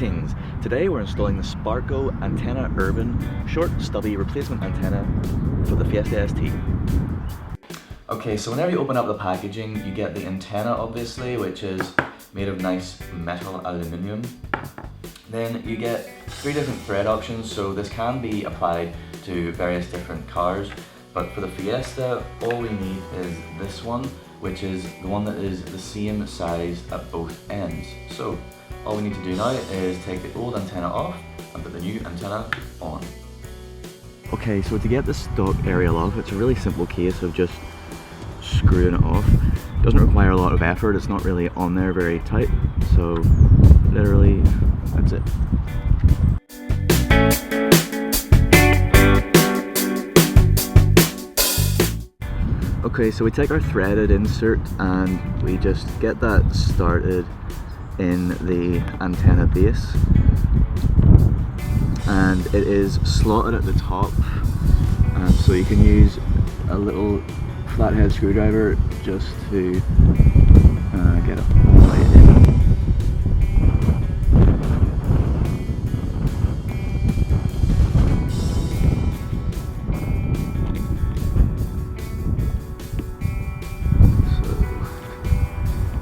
Greetings! Today we're installing the Sparco Antenna Urban short stubby replacement antenna for the Fiesta ST. Okay, so whenever you open up the packaging you get the antenna obviously, which is made of nice metal aluminium. Then you get 3 different thread options, so this can be applied to various different cars, but for the Fiesta all we need is this one, which is the one that is the same size at both ends. So all we need to do now is take the old antenna off and put the new antenna on. Okay, so to get the stock aerial off, it's a really simple case of just screwing it off. It doesn't require a lot of effort, it's not really on there very tight, so literally that's it. Okay, so we take our threaded insert and we just get that started in the antenna base, and it is slotted at the top, so you can use a little flathead screwdriver just to get it all the way in.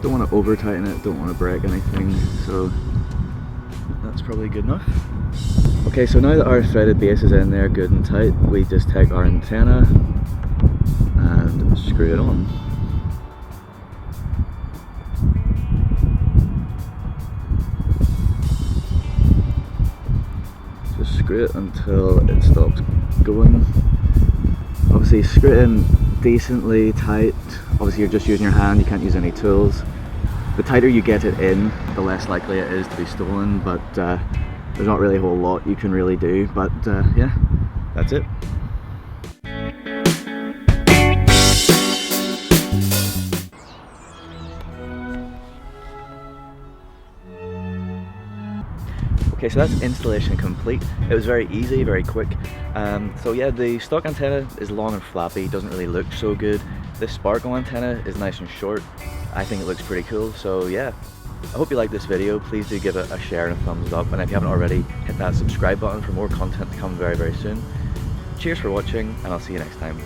Don't want to over tighten it, don't want to break anything, so that's probably good enough. Okay, so now that our threaded base is in there good and tight, we just take our antenna and screw it on. Just screw it until it stops going. Obviously screw it in decently tight. Obviously you're just using your hand, you can't use any tools. The tighter you get it in, the less likely it is to be stolen, but there's not really a whole lot you can really do, but yeah, that's it. Okay, so that's installation complete. It was very easy, very quick. So yeah, the stock antenna is long and flappy, doesn't really look so good. This Sparco antenna is nice and short. I think it looks pretty cool, so yeah. I hope you like this video. Please do give it a share and a thumbs up, and if you haven't already, hit that subscribe button for more content to come very, very soon. Cheers for watching, and I'll see you next time.